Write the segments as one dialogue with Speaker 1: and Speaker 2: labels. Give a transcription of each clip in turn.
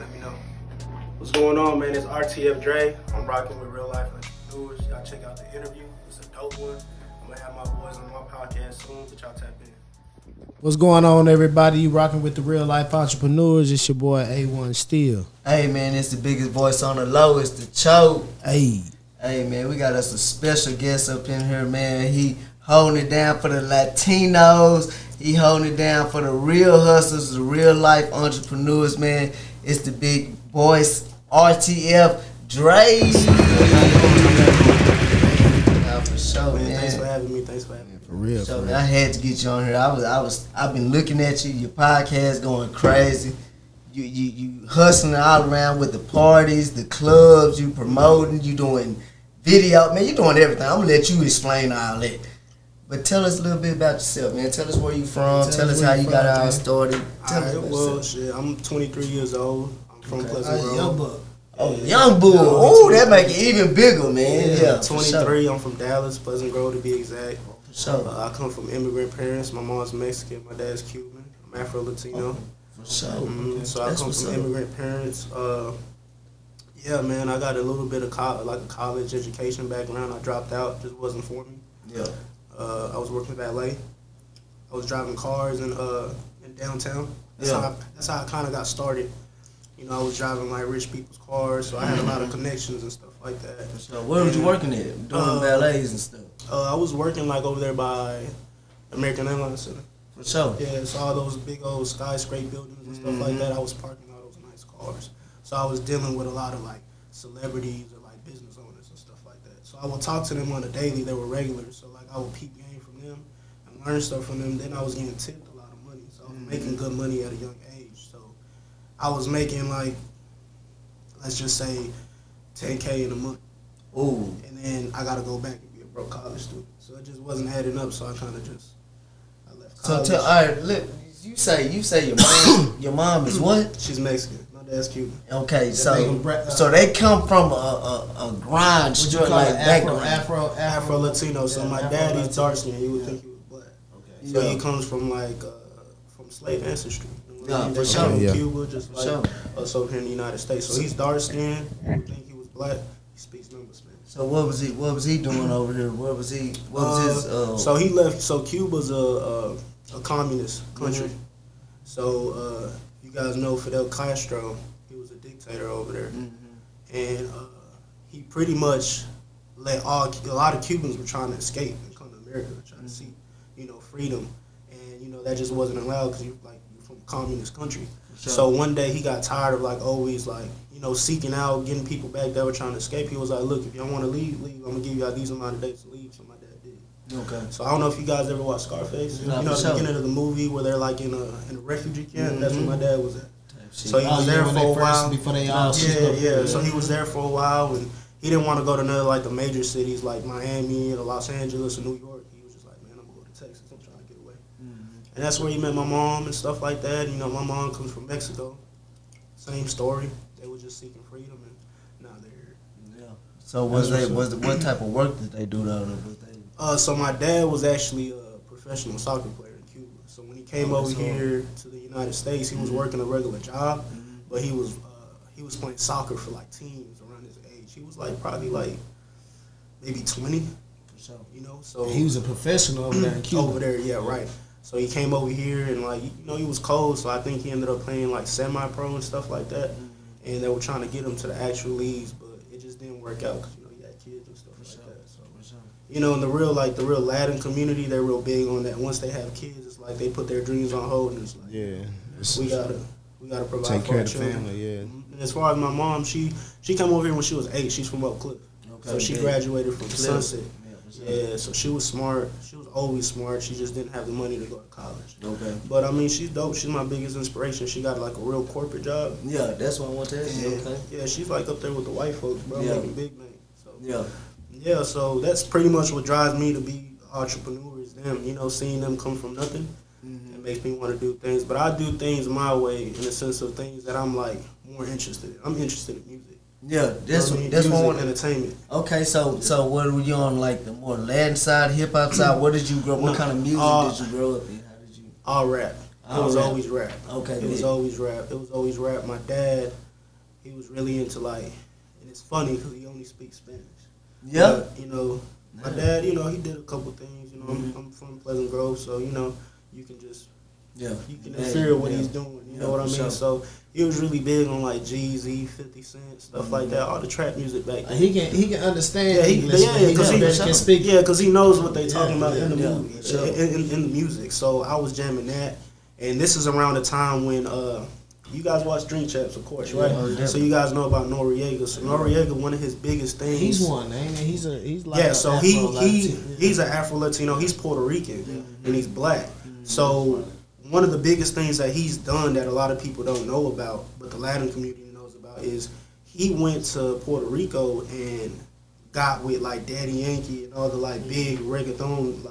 Speaker 1: let me know. What's going on, man? It's RTF Dre. I'm rocking with Real Life Entrepreneurs. Y'all check out the interview. It's a dope one. I'm gonna have my boys on my podcast soon, but y'all tap in.
Speaker 2: What's going on, everybody? You rocking with the Real Life Entrepreneurs. It's your boy A1 Steel.
Speaker 3: Hey, man, it's the biggest voice on the low. It's the Choke.
Speaker 2: Hey,
Speaker 3: man, we got us a special guest up in here, man. He holding it down for the Latinos. He holding it down for the real hustlers, the real life entrepreneurs, man. It's the big voice, RTF Dre. For sure, man.
Speaker 1: Thanks for having me.
Speaker 2: for real.
Speaker 3: So,
Speaker 2: For
Speaker 3: man,
Speaker 2: real.
Speaker 3: I had to get you on here. I've been looking at you, your podcast going crazy. You hustling all around with the parties, the clubs, you promoting, you doing video. Man, you doing everything. I'm gonna let you explain all that. But tell us a little bit about yourself, man. Tell us where you from. Tell us how you got all started. Tell us about
Speaker 1: Well,
Speaker 3: yourself.
Speaker 1: shit, I'm 23 years old. I'm from Pleasant Grove.
Speaker 2: Young buck.
Speaker 3: Oh, young bull. Oh, that make it even bigger, man. Yeah, for
Speaker 1: 23.
Speaker 3: sure.
Speaker 1: I'm from Dallas, Pleasant Grove to be exact.
Speaker 3: For sure.
Speaker 1: I come from immigrant parents. My mom's Mexican, my dad's Cuban. I'm Afro-Latino.
Speaker 3: For sure.
Speaker 1: So I
Speaker 3: That's
Speaker 1: come
Speaker 3: what's
Speaker 1: from
Speaker 3: up.
Speaker 1: immigrant parents. Yeah, man, I got a little bit of a college education background. I dropped out, just wasn't for me.
Speaker 3: Yeah.
Speaker 1: I was working valet. I was driving cars in downtown. That's how I kind of got started. You know, I was driving like rich people's cars, so I had a lot of connections and stuff like that.
Speaker 3: So where was you working at? Doing ballets and stuff.
Speaker 1: I was working like over there by American Airlines Center.
Speaker 3: For sure.
Speaker 1: Yeah, so all those big old skyscraper buildings and stuff like that. I was parking all those nice cars. So I was dealing with a lot of like celebrities or like business owners and stuff like that. So I would talk to them on a daily. They were regulars. So like I would peep game from them and learn stuff from them. Then I was getting tipped a lot of money. So I was making good money at a young age. So I was making like, let's just say 10K in a month.
Speaker 3: Ooh.
Speaker 1: And then I got to go back and be a broke college student. So it just wasn't adding up. So I kind of just, I left
Speaker 3: So
Speaker 1: college.
Speaker 3: tell, all right, look, you say your mom is what?
Speaker 1: She's Mexican. My dad's Cuban.
Speaker 3: Okay,
Speaker 2: make
Speaker 3: so
Speaker 2: them
Speaker 3: they come from a grind
Speaker 2: What you
Speaker 3: straight
Speaker 2: call
Speaker 3: like
Speaker 2: it?
Speaker 3: background.
Speaker 1: Afro-Latino. So
Speaker 2: Yeah,
Speaker 1: my
Speaker 2: Afro
Speaker 1: daddy's
Speaker 2: Latino.
Speaker 1: dark skinned. You would think he was black.
Speaker 2: Okay.
Speaker 1: So
Speaker 3: Yeah.
Speaker 1: he comes from like from slave ancestry.
Speaker 3: Yeah,
Speaker 1: They
Speaker 3: for
Speaker 1: came
Speaker 3: sure.
Speaker 1: from
Speaker 2: Yeah.
Speaker 1: Cuba, just
Speaker 3: For
Speaker 1: like
Speaker 3: sure.
Speaker 1: us over here in the United States. So he's dark skinned. You would think he was black. He speaks number Spanish.
Speaker 3: So what was he doing over here? What was his
Speaker 1: So he left. So Cuba's a communist country.
Speaker 3: Mhm.
Speaker 1: So you guys know Fidel Castro. He was a dictator over there, and he pretty much let a lot of Cubans were trying to escape and come to America, trying to seek, freedom, and that just wasn't allowed because you're from a communist country.
Speaker 3: Sure.
Speaker 1: So one day he got tired of always seeking out, getting people back that were trying to escape. He was like, look, if y'all want to leave, I'm gonna give y'all these amount of days to leave. So my dad did.
Speaker 3: Okay.
Speaker 1: So I don't know if you guys ever watched Scarface.
Speaker 3: Nah,
Speaker 1: You know
Speaker 3: for
Speaker 1: the
Speaker 3: sure.
Speaker 1: beginning of the movie where they're like in a refugee camp. That's where my dad was at. So he
Speaker 2: Oh,
Speaker 1: was
Speaker 2: yeah,
Speaker 1: there
Speaker 2: when
Speaker 1: for
Speaker 2: they
Speaker 1: a while.
Speaker 2: before they all
Speaker 1: Yeah. So he was there for a while, and he didn't want to go to none of the major cities like Miami or Los Angeles or New York. He was just like, man, I'm gonna go to Texas. I'm trying to get away. And that's where he met my mom and stuff like that. My mom comes from Mexico. Same story. They were just seeking freedom, and now they're here.
Speaker 3: Yeah. So what type of work did they do though?
Speaker 1: So my dad was actually a professional soccer player in Cuba. So when he came over here to the United States, he was working a regular job, but he was playing soccer for teams around his age. He was probably maybe 20,
Speaker 3: For sure.
Speaker 1: So
Speaker 2: He was a professional over there in Cuba.
Speaker 1: over there, yeah, right. So he came over here and he was cold. So I think he ended up playing semi-pro and stuff like that. And they were trying to get him to the actual leagues, but it just didn't work out because he had kids and stuff like that. So. In the real Latin community, they're real big on that. Once they have kids, it's they put their dreams on hold, and it's we gotta provide
Speaker 2: take
Speaker 1: for
Speaker 2: care
Speaker 1: our
Speaker 2: of the
Speaker 1: children.
Speaker 2: family. Yeah.
Speaker 1: And as far as my mom, she came over here when she was 8. She's from Oak Cliff, so she graduated from Sunset. Yeah, so she was smart. She was always smart. She just didn't have the money to go to college.
Speaker 3: Okay.
Speaker 1: But she's dope. She's my biggest inspiration. She got a real corporate job.
Speaker 3: Yeah, that's what I want to ask you. Okay.
Speaker 1: Yeah, she's up there with the white folks, bro.
Speaker 3: Yeah.
Speaker 1: Making big names. So.
Speaker 3: Yeah.
Speaker 1: Yeah, so that's pretty much what drives me to be an entrepreneur is them. Seeing them come from nothing, it makes me want to do things. But I do things my way in the sense of things that I'm more interested in. I'm interested in music.
Speaker 3: Yeah, that's
Speaker 1: Music,
Speaker 3: what I want.
Speaker 1: entertainment.
Speaker 3: Okay, so what were you on the more Latin side, hip hop side? What did you grow? What kind of music did you grow up in? How did you?
Speaker 1: All rap. It
Speaker 3: All
Speaker 1: was
Speaker 3: rap.
Speaker 1: always rap.
Speaker 3: Okay,
Speaker 1: It was
Speaker 3: man.
Speaker 1: always rap. It was always rap. My dad, he was really into like, and it's funny because he only speaks Spanish.
Speaker 3: Yeah.
Speaker 1: But, you know, my dad, you know, he did a couple things. You know, I'm from Pleasant Grove, so you know, you can just you can feel what he's doing. You know what I mean?
Speaker 3: Sure.
Speaker 1: So he was really big on like Jeezy, 50 Cent, stuff like that. All the trap music back then.
Speaker 2: He can understand
Speaker 1: English,
Speaker 2: because he can speak.
Speaker 1: Yeah, because he knows what they talking about in the
Speaker 3: yeah,
Speaker 1: movie,
Speaker 3: sure.
Speaker 1: in the music. So I was jamming that, and this is around the time when you guys watch Dream Champs, of course, right?
Speaker 3: Yeah,
Speaker 1: so you guys know about Noriega. So Noriega, one of his biggest things.
Speaker 2: He's one, ain't he? He's like
Speaker 1: yeah. So he's
Speaker 2: he's
Speaker 1: an Afro Latino. He's Puerto Rican and he's black. So one of the biggest things that he's done that a lot of people don't know about, but the Latin community knows about, is he went to Puerto Rico and got with like Daddy Yankee and all the like big reggaeton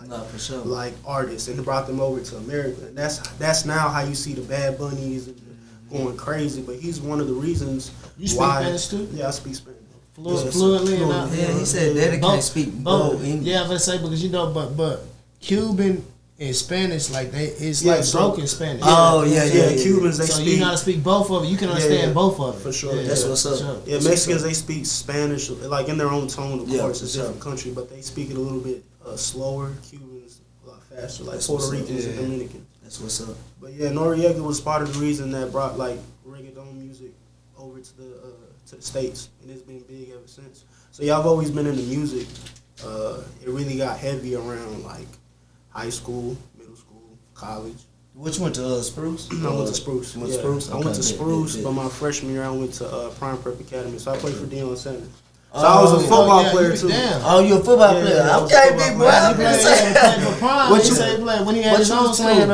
Speaker 1: like artists, and brought them over to America. And that's now how you see the Bad Bunnies and going crazy. But he's one of the reasons
Speaker 2: You speak
Speaker 1: why.
Speaker 2: Spanish too?
Speaker 1: Yeah, I speak Spanish.
Speaker 2: Fluently and all.
Speaker 3: Yeah, he said Daddy can't speak
Speaker 2: both.
Speaker 3: English.
Speaker 2: Yeah, I was gonna say because you know, but Cuban and Spanish it's
Speaker 1: Yeah,
Speaker 2: like
Speaker 1: so-
Speaker 2: broken Spanish.
Speaker 3: Oh yeah.
Speaker 1: Cubans they
Speaker 2: So
Speaker 1: speak.
Speaker 2: you gotta speak both of it. You can understand both of it.
Speaker 1: For sure.
Speaker 2: Yeah,
Speaker 3: That's what's up.
Speaker 2: for sure.
Speaker 1: Yeah, Mexicans they speak Spanish like in their own tone. Of
Speaker 3: Yeah,
Speaker 1: course, it's
Speaker 3: for
Speaker 1: a different country, but they speak it a little bit slower. Cubans a lot faster, like
Speaker 3: That's
Speaker 1: Puerto
Speaker 3: what's up.
Speaker 1: Ricans and
Speaker 3: Yeah.
Speaker 1: Dominicans.
Speaker 3: That's what's up.
Speaker 1: But yeah, Noriega was part of the reason that brought like reggaeton music over to the States, and it's been big ever since. So yeah, I've always been into music. It really got heavy around like high school, middle school, college.
Speaker 3: Which went to Spruce?
Speaker 1: I went to Spruce.
Speaker 3: Went to
Speaker 1: Yeah.
Speaker 3: Spruce?
Speaker 1: I went to
Speaker 3: Okay,
Speaker 1: Spruce,
Speaker 3: bet.
Speaker 1: but my freshman year I went to Prime Prep Academy. So I played for Deion Sanders. So I was a football player too.
Speaker 2: Damn.
Speaker 3: Oh, you a football
Speaker 1: Yeah,
Speaker 3: player?
Speaker 1: yeah, I was
Speaker 3: Okay,
Speaker 1: a football
Speaker 3: big boy.
Speaker 1: player.
Speaker 3: I'm
Speaker 2: He played,
Speaker 3: gonna say.
Speaker 2: for Prime.
Speaker 3: What
Speaker 2: He
Speaker 3: you-
Speaker 2: said he played when he had
Speaker 3: What
Speaker 2: his
Speaker 3: you
Speaker 2: own
Speaker 3: was playing?
Speaker 2: school.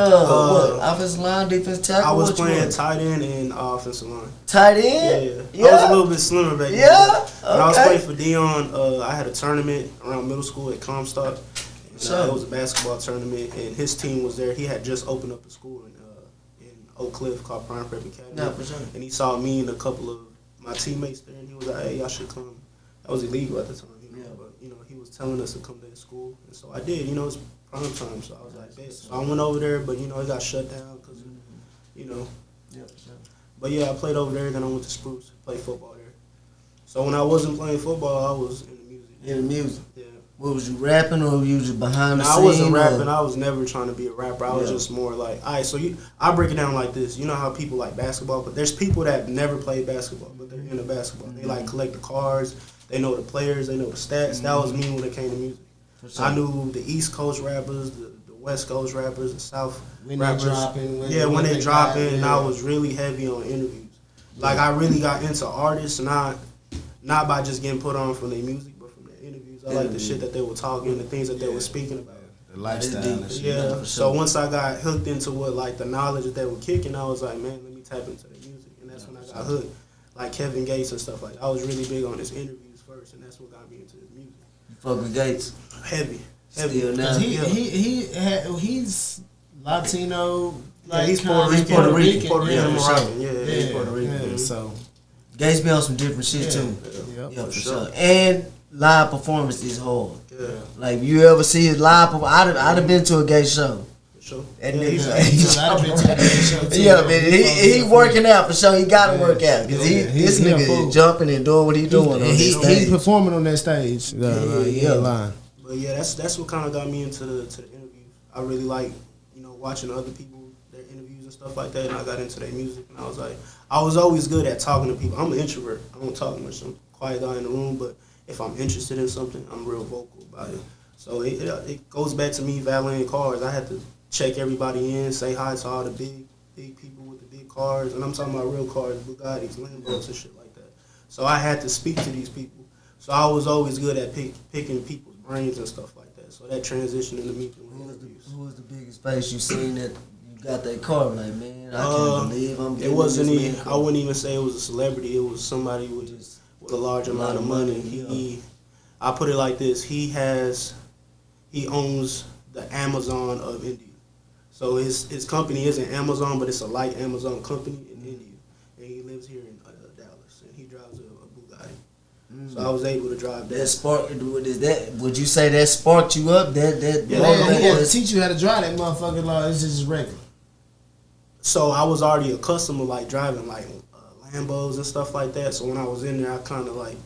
Speaker 3: What? Offensive line, defense tackle.
Speaker 1: I was
Speaker 3: What you
Speaker 1: playing
Speaker 3: was?
Speaker 1: tight end and offensive line.
Speaker 3: Tight
Speaker 1: Yeah,
Speaker 3: end.
Speaker 1: yeah. I was a little bit slimmer back then.
Speaker 3: Yeah,
Speaker 1: When I was
Speaker 3: okay.
Speaker 1: playing for Deion, I had a tournament around middle school at Comstock. And,
Speaker 3: Sure.
Speaker 1: it was a basketball tournament, and his team was there. He had just opened up a school in Oak Cliff called Prime Prep Academy.
Speaker 3: Yeah, for sure.
Speaker 1: And he saw me and a couple of my teammates there, and he was like, "Hey, y'all should come." That was illegal at the time, but he was telling us to come to his school, and so I did. It's prime time, so I was like, "Bet." So I went over there, but it got shut down because, But yeah, I played over there. Then I went to Spruce, played football there. So when I wasn't playing football, I was in the music.
Speaker 3: In the music.
Speaker 1: Yeah.
Speaker 3: What was you rapping or were you just behind the
Speaker 1: Now, I
Speaker 3: scene?
Speaker 1: wasn't
Speaker 3: or-
Speaker 1: rapping. I was never trying to be a rapper. I was
Speaker 3: Yeah.
Speaker 1: just more like, all right. So I break it down like this. You know how people like basketball, but there's people that never played basketball, but they're into basketball. They like collect the cards. They know the players. They know the stats. That was me when it came to music.
Speaker 3: For sure.
Speaker 1: I knew the East Coast rappers, the West Coast rappers, the South
Speaker 2: When they
Speaker 1: rappers.
Speaker 2: dropping, when
Speaker 1: When they
Speaker 2: got-
Speaker 1: dropping, and I was really heavy on interviews. Like I really got into artists, not by just getting put on from their music, but from their interviews. I like the shit that they were talking, the things that they were speaking about.
Speaker 2: The lifestyle and shit.
Speaker 1: Yeah.
Speaker 3: for
Speaker 1: So
Speaker 3: sure.
Speaker 1: once I got hooked into what like the knowledge that they were kicking, I was like, man, let me tap into the music, and that's when I got hooked. Like Kevin Gates and stuff like that. I was really big on his interviews first, and that's what got me into his music.
Speaker 3: You fuck with Gates.
Speaker 1: Heavy.
Speaker 3: Still now.
Speaker 2: 'Cause he's Latino.
Speaker 1: Yeah, he's
Speaker 2: kinda
Speaker 1: Puerto Rican.
Speaker 3: Puerto Rican,
Speaker 1: and
Speaker 3: for sure.
Speaker 1: Moroccan. Yeah, he's Puerto Rican.
Speaker 2: Yeah,
Speaker 1: Mhm.
Speaker 2: so
Speaker 3: Gates be on some different shit too.
Speaker 2: Yep.
Speaker 3: Yeah, for
Speaker 1: For
Speaker 3: sure.
Speaker 1: sure.
Speaker 3: And live performance is hard.
Speaker 1: Yeah,
Speaker 3: Like you ever see his live performance? I'd have been to a Gates show.
Speaker 1: for sure.
Speaker 3: That
Speaker 1: Yeah,
Speaker 3: nigga-
Speaker 1: he's-
Speaker 2: I'd have been to that show too.
Speaker 3: Yeah, man, he working out for sure. He gotta
Speaker 2: Yeah.
Speaker 3: work out because
Speaker 2: Yeah,
Speaker 3: this
Speaker 2: he a
Speaker 3: nigga
Speaker 2: fool.
Speaker 3: is jumping and doing what he doing on
Speaker 2: He's
Speaker 3: this stage.
Speaker 2: performing on that stage.
Speaker 3: Yeah.
Speaker 2: Line.
Speaker 1: But yeah, that's what kind of got me into the interviews. I really like watching other people their interviews and stuff like that, and I got into their music, and I was like, I was always good at talking to people. I'm an introvert. I don't talk much. I'm a quiet guy in the room, but if I'm interested in something, I'm real vocal about it. So it goes back to me valeting cars. I had to check everybody in, say hi to all the big people with the big cars, and I'm talking about real cars, Bugattis, Lambos, and shit like that. So I had to speak to these people. So I was always good at picking people's brains and stuff like that. So that transition into me doing interviews.
Speaker 3: Who was the biggest face you seen that you got that car? Like, man, I can't believe I'm getting
Speaker 1: It wasn't
Speaker 3: this
Speaker 1: even.
Speaker 3: man
Speaker 1: I
Speaker 3: car.
Speaker 1: wouldn't even say it was a celebrity. It was somebody with a large amount of money. I put it like this: he owns the Amazon of India. So his company isn't Amazon, but it's a light Amazon company in India, and he lives here in Dallas, and he drives a Bugatti. So I was able to drive
Speaker 3: That
Speaker 1: that.
Speaker 3: spark is that? Would you say that sparked you up? That
Speaker 1: Yeah,
Speaker 2: Man, he had to
Speaker 3: was-
Speaker 2: teach you how to drive that motherfucking law. It's just regular.
Speaker 1: So I was already accustomed to like driving like Lambos and stuff like that. So when I was in there, I kind of like,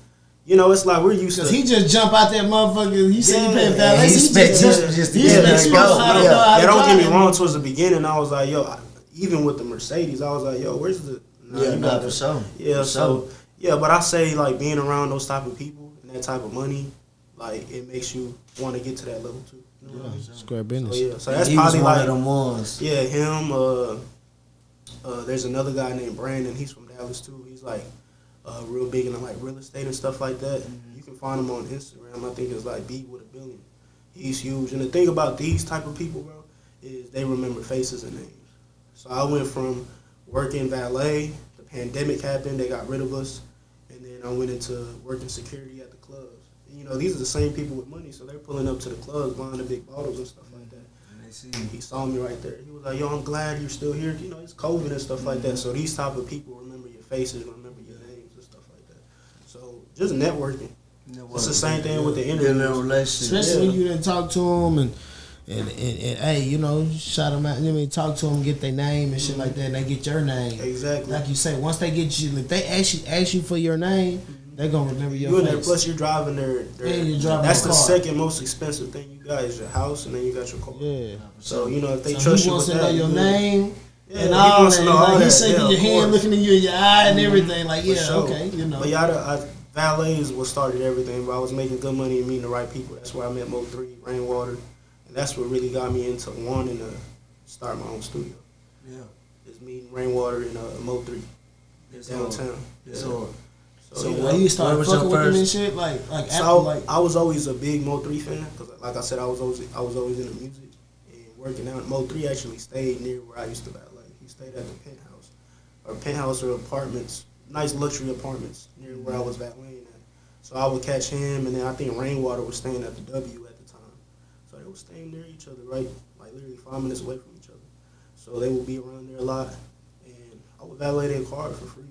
Speaker 1: you know, it's like we're used to.
Speaker 2: Cause he just jump out that motherfucker. You said you paying
Speaker 3: Yeah,
Speaker 2: valet.
Speaker 3: he expect you just to get there and go.
Speaker 1: Yeah, don't get me wrong. Towards the beginning, I was like, yo, even with the Mercedes, I was like, yo, where's the? Nah,
Speaker 3: Yeah,
Speaker 1: you
Speaker 3: nah,
Speaker 1: got
Speaker 3: for
Speaker 1: the-
Speaker 3: sure.
Speaker 1: Yeah,
Speaker 3: For
Speaker 1: so
Speaker 3: sure.
Speaker 1: yeah, but I say like being around those type of people and that type of money, like it makes you want to get to that level too. You know what I mean?
Speaker 2: Square
Speaker 1: So
Speaker 2: business.
Speaker 1: yeah, so that's
Speaker 3: He was
Speaker 1: probably
Speaker 3: one
Speaker 1: like
Speaker 3: of them ones.
Speaker 1: yeah, him. There's another guy named Brandon. He's from Dallas too. He's like real big in like real estate and stuff like that. You can find him on Instagram. I think it's like Beat with a Billion. He's huge. And the thing about these type of people, bro, is they remember faces and names. So I went from working valet. The pandemic happened. They got rid of us, and then I went into working security at the clubs. And, you know, these are the same people with money, so they're pulling up to the clubs, buying the big bottles and stuff like that.
Speaker 3: And they see
Speaker 1: He saw me right there. He was like, yo, I'm glad you're still here. You know, it's COVID and stuff like that. So these type of people remember your faces, remember your names and stuff like that. So just networking. It's the same thing with the
Speaker 3: building a
Speaker 1: interviews.
Speaker 3: relationship.
Speaker 2: Especially when you didn't talk to them and hey, you know, shout them out. You know what I mean, talk to them, get their name and shit like that. And they get your name.
Speaker 1: Exactly.
Speaker 2: Like you say, once they get you, if they ask you for your name, they're gonna remember your
Speaker 1: You in there,
Speaker 2: face.
Speaker 1: plus you're driving
Speaker 2: And you're driving
Speaker 1: that's
Speaker 2: a
Speaker 1: the
Speaker 2: car.
Speaker 1: second most expensive thing you got is your house, and then you got your car.
Speaker 2: Yeah.
Speaker 1: So you know if they
Speaker 2: So
Speaker 1: trust
Speaker 2: he
Speaker 1: you
Speaker 2: wants
Speaker 1: with
Speaker 2: to
Speaker 1: that,
Speaker 2: know your
Speaker 1: you-
Speaker 2: name
Speaker 1: Yeah,
Speaker 2: and
Speaker 1: he
Speaker 2: all
Speaker 1: wants
Speaker 2: that.
Speaker 1: to know all
Speaker 2: Like
Speaker 1: that.
Speaker 2: he's shaking
Speaker 1: Yeah,
Speaker 2: your
Speaker 1: of
Speaker 2: hand,
Speaker 1: course.
Speaker 2: looking in you in your eye and everything. Like,
Speaker 1: For
Speaker 2: yeah,
Speaker 1: sure.
Speaker 2: okay, you know.
Speaker 1: But yeah, valet is what started everything. But I was making good money and meeting the right people. That's where I met Mo3, Rainwater, and that's what really got me into wanting to start my own studio.
Speaker 3: Yeah.
Speaker 1: Is meeting Rainwater and Mo3
Speaker 3: It's
Speaker 1: downtown.
Speaker 3: It's
Speaker 1: Yeah.
Speaker 3: hard.
Speaker 2: So
Speaker 1: yeah.
Speaker 2: when you
Speaker 3: where
Speaker 2: started
Speaker 3: was your
Speaker 2: fucking with them and
Speaker 3: first-
Speaker 2: shit, like after
Speaker 1: So
Speaker 2: like
Speaker 1: I was always a big Mo3 fan because, like I said, I was always into music and working out. Mo3 actually stayed near where I used to valet. He stayed at the penthouse or apartments, nice luxury apartments near where I was valeting at. So I would catch him, and then I think Rainwater was staying at the W at the time. So they were staying near each other, right, like literally 5 minutes away from each other. So they would be around there a lot, and I would valet their car for free.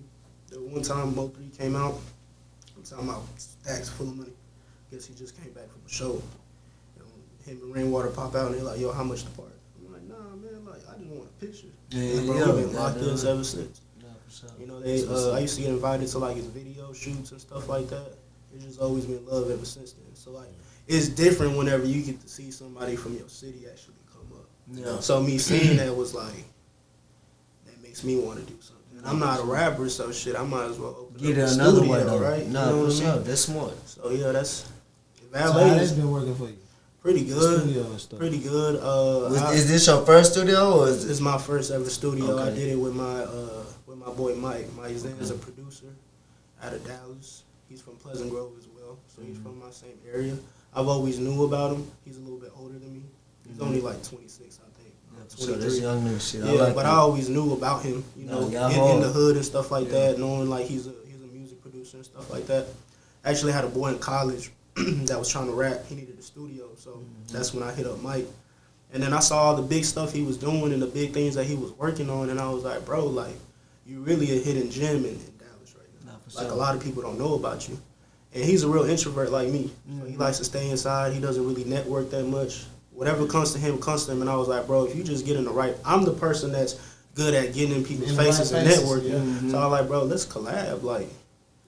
Speaker 1: The one time Mo3 came out, I'm talking about stacks full of money. Guess he just came back from a show. You know, him and Rainwater pop out and they're like, yo, how much the part? I'm like, nah, man, like, I just want a picture.
Speaker 3: Yeah,
Speaker 1: And bro,
Speaker 3: yeah,
Speaker 1: we've been
Speaker 3: yeah,
Speaker 1: locked in
Speaker 3: yeah.
Speaker 1: ever since.
Speaker 3: Yeah, for sure.
Speaker 1: You know, they I used to get invited to like his video shoots and stuff like that. It's just always been love ever since then. So like, it's different whenever you get to see somebody from your city actually come up.
Speaker 3: Yeah.
Speaker 1: So me seeing that was like, that makes me want to do something. And I'm not a rapper, so shit, I might as well open
Speaker 3: Get
Speaker 1: up
Speaker 3: it
Speaker 1: a
Speaker 3: another
Speaker 1: studio,
Speaker 3: way though.
Speaker 1: right?
Speaker 3: Nah,
Speaker 1: you know
Speaker 3: for
Speaker 1: what I
Speaker 3: sure.
Speaker 1: mean?
Speaker 3: That's smart.
Speaker 1: So yeah, that's
Speaker 2: so
Speaker 1: valet
Speaker 2: how that's
Speaker 1: is
Speaker 2: been working for you?
Speaker 1: pretty
Speaker 2: The
Speaker 1: good.
Speaker 2: studio and stuff.
Speaker 1: Pretty good.
Speaker 3: Is this your first studio or
Speaker 1: This
Speaker 3: is
Speaker 1: is my first ever studio. I
Speaker 3: Okay.
Speaker 1: did it with my boy Mike. Mike Zan is a producer out of Dallas. He's from Pleasant Grove as well, so he's from my same area. I've always knew about him. He's a little bit older than me. He's only like 26, I think.
Speaker 3: Yeah, for sure.
Speaker 1: 23.
Speaker 3: That's young nigga shit. I
Speaker 1: Yeah,
Speaker 3: like
Speaker 1: but
Speaker 3: that.
Speaker 1: I always knew about him, you know,
Speaker 3: y'all
Speaker 1: in
Speaker 3: hard.
Speaker 1: the hood and stuff like
Speaker 3: Yeah.
Speaker 1: that, knowing like he's a music producer and stuff like that. I actually had a boy in college that was trying to rap. He needed a studio, so that's when I hit up Mike. And then I saw all the big stuff he was doing and the big things that he was working on, and I was like, bro, like, you really a hidden gem in Dallas right now.
Speaker 3: Nah, for
Speaker 1: Like,
Speaker 3: sure.
Speaker 1: a lot of people don't know about you. And he's a real introvert like me. So he likes to stay inside. He doesn't really network that much. Whatever comes to him, comes to him. And I was like, bro, if you just get in the right... I'm the person that's good at getting in people's
Speaker 2: In the right
Speaker 1: faces and
Speaker 2: faces,
Speaker 1: networking.
Speaker 3: yeah.
Speaker 1: So I was like, bro, let's collab. Like,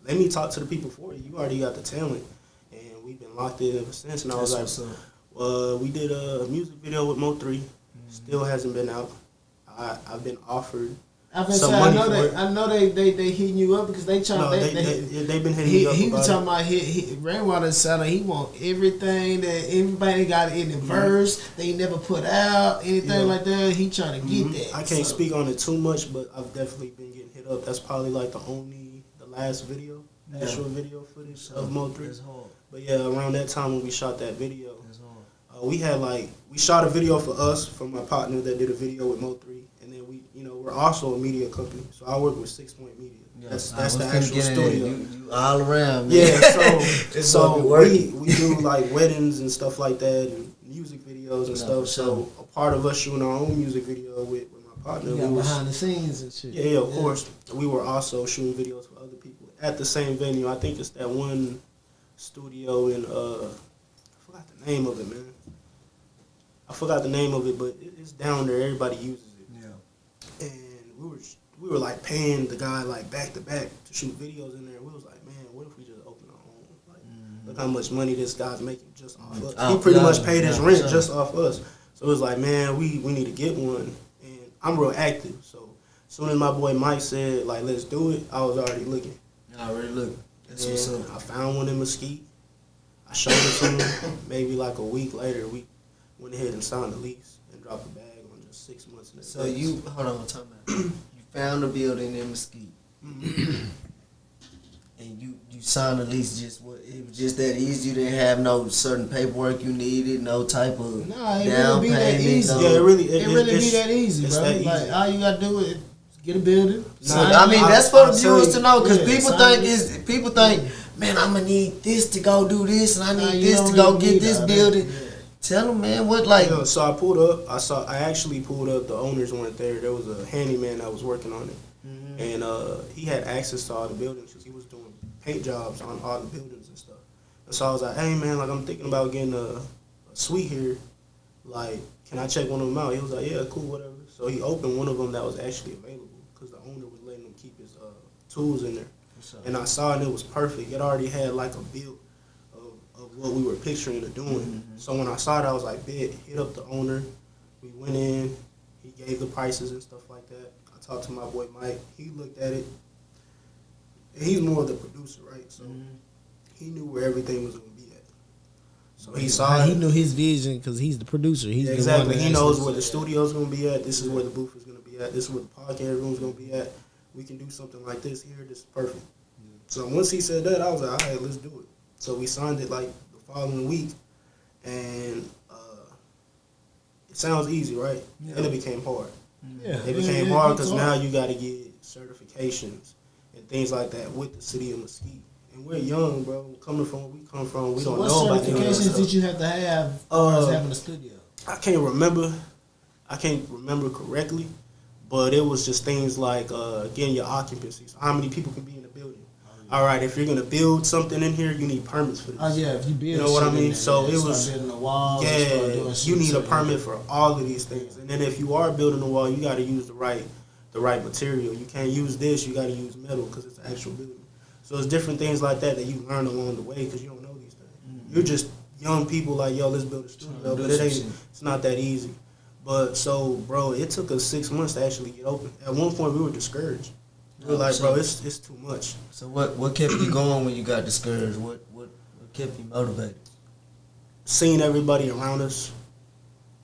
Speaker 1: let me talk to the people for you. You already got the talent. And we've been locked in ever since. And I was
Speaker 3: That's
Speaker 1: like,
Speaker 3: what's up.
Speaker 1: we did a music video with Mo3. Still hasn't been out. I've been offered...
Speaker 2: I've been
Speaker 1: some
Speaker 2: saying,
Speaker 1: money for
Speaker 2: I know they hitting you up because they trying.
Speaker 1: No, they've been hitting me up
Speaker 2: He
Speaker 1: about
Speaker 2: was
Speaker 1: it.
Speaker 2: talking about Rainwater selling. He want everything that everybody got in the verse. They never put out anything
Speaker 1: Yeah.
Speaker 2: like that. He trying to get that.
Speaker 1: I can't
Speaker 2: So,
Speaker 1: speak on it too much, but I've definitely been getting hit up. That's probably like the last video,
Speaker 3: Yeah.
Speaker 1: actual video footage of Mo3.
Speaker 3: That's hard.
Speaker 1: But yeah, around that time when we shot that video,
Speaker 3: That's hard.
Speaker 1: we shot a video for us, from my partner that did a video with Mo3, and then we're also a media company, so I work with 6 Point Media.
Speaker 3: Yeah,
Speaker 1: That's
Speaker 3: I was
Speaker 1: the
Speaker 3: finna
Speaker 1: actual
Speaker 3: get in there.
Speaker 1: studio.
Speaker 3: You all around, man.
Speaker 1: Yeah,
Speaker 3: It's
Speaker 1: so
Speaker 3: gonna be working.
Speaker 1: we do like weddings and stuff like that, and music videos and
Speaker 3: No,
Speaker 1: stuff.
Speaker 3: for
Speaker 1: So
Speaker 3: sure.
Speaker 1: a part of us shooting our own music video with my partner,
Speaker 2: You
Speaker 1: we
Speaker 2: got
Speaker 1: was,
Speaker 2: behind the scenes and shit.
Speaker 1: yeah, of course, we were also shooting videos for other people at the same venue. I think it's that one studio in I forgot the name of it, man. I forgot the name of it, but it's down there. Everybody uses it.
Speaker 3: Yeah.
Speaker 1: And we were like paying the guy like back to back to shoot videos in there. We was like, man, what if we just open our own? Like, look how much money this guy's making just off us. He pretty much paid his rent just off us. So it was like, man, we need to get one. And I'm real active, so as soon as my boy Mike said like, let's do it, I was already looking.
Speaker 3: Already looking. That's
Speaker 1: And
Speaker 3: what's up.
Speaker 1: I found one in Mesquite. I showed it to him. Maybe like a week later, we went ahead and signed the lease and dropped the bag on just 6 months in advance.
Speaker 3: So you hold on, talk about you found a building in Mesquite, and you signed the lease. Just what it was just that easy. You didn't have no certain paperwork you needed, no type of
Speaker 2: Nah, it
Speaker 3: down
Speaker 2: really be that
Speaker 3: payment.
Speaker 2: easy.
Speaker 3: no-
Speaker 1: Yeah, it really
Speaker 2: be that easy,
Speaker 1: it's
Speaker 2: bro.
Speaker 1: that
Speaker 2: Like
Speaker 1: easy.
Speaker 2: all you gotta do is get a building.
Speaker 3: So,
Speaker 2: sign
Speaker 3: I
Speaker 2: it.
Speaker 3: mean, that's for the
Speaker 1: I'll
Speaker 3: viewers to know, because
Speaker 2: yeah,
Speaker 3: people
Speaker 2: sign
Speaker 3: think
Speaker 2: it.
Speaker 3: people think, man, I'm gonna need this to go do this, and I
Speaker 2: Nah,
Speaker 3: need
Speaker 2: you
Speaker 3: this
Speaker 2: don't
Speaker 3: to go
Speaker 2: really
Speaker 3: get
Speaker 2: need
Speaker 3: this
Speaker 2: all that.
Speaker 3: building.
Speaker 2: Yeah.
Speaker 3: Tell them, man, what like.
Speaker 1: Yeah, so I pulled up. I actually pulled up. The owners weren't there. There was a handyman that was working on it, and he had access to all the buildings because he was doing paint jobs on all the buildings and stuff. And so I was like, hey man, like I'm thinking about getting a suite here. Like, can I check one of them out? He was like, yeah, cool, whatever. So he opened one of them that was actually available because the owner was letting him keep his tools in there. And I saw it and it was perfect. It already had like a build of what we were picturing of doing. So when I saw it, I was like, bet, hit up the owner. We went in. He gave the prices and stuff like that. I talked to my boy Mike. He looked at it. And he's more of the producer, right? So he knew where everything was going to be at. So he saw
Speaker 2: He
Speaker 1: it.
Speaker 2: knew his vision because he's the producer. He's
Speaker 1: Yeah,
Speaker 2: the
Speaker 1: exactly.
Speaker 2: one that
Speaker 1: He knows
Speaker 2: actually-
Speaker 1: where the studio's going to be at. This is where the booth is going to be at. This is where the podcast room's going to be at. We can do something like this here. This is perfect. So once he said that, I was like, all right, let's do it. So we signed it like the following week, and it sounds easy, right?
Speaker 3: Yeah.
Speaker 1: And it became hard.
Speaker 2: Yeah,
Speaker 1: It became
Speaker 2: yeah,
Speaker 1: hard
Speaker 2: it's
Speaker 1: because
Speaker 2: hard.
Speaker 1: now you got to get certifications and things like that with the city of Mesquite. And we're young, bro. Coming from where we come from, we
Speaker 2: So
Speaker 1: don't
Speaker 2: what
Speaker 1: know about any of that
Speaker 2: certifications
Speaker 1: stuff.
Speaker 2: did you have to have as far as having a studio?
Speaker 1: I can't remember correctly, but it was just things like getting your occupancy. So how many people can be in the building? All right, if you're gonna build something in here, you need permits for this.
Speaker 2: Oh yeah, if you build,
Speaker 1: You know what I
Speaker 2: shit in
Speaker 1: mean?
Speaker 2: there,
Speaker 1: So
Speaker 2: yeah,
Speaker 1: it
Speaker 2: start
Speaker 1: was-
Speaker 2: building the walls. start doing
Speaker 1: Yeah,
Speaker 2: shit
Speaker 1: you need
Speaker 2: to
Speaker 1: a
Speaker 2: it.
Speaker 1: permit for all of these things, and then if you are building a wall, you got to use the right material. You can't use this; you got to use metal because it's an actual building. So it's different things like that you learn along the way because you don't know these things. You're just young people like, yo, let's build a studio, but it ain't. It's not that easy. But so, bro, it took us 6 months to actually get open. At one point, we were discouraged. We were like, bro, it's too much.
Speaker 3: So what kept you going when you got discouraged? What kept you motivated?
Speaker 1: Seeing everybody around us.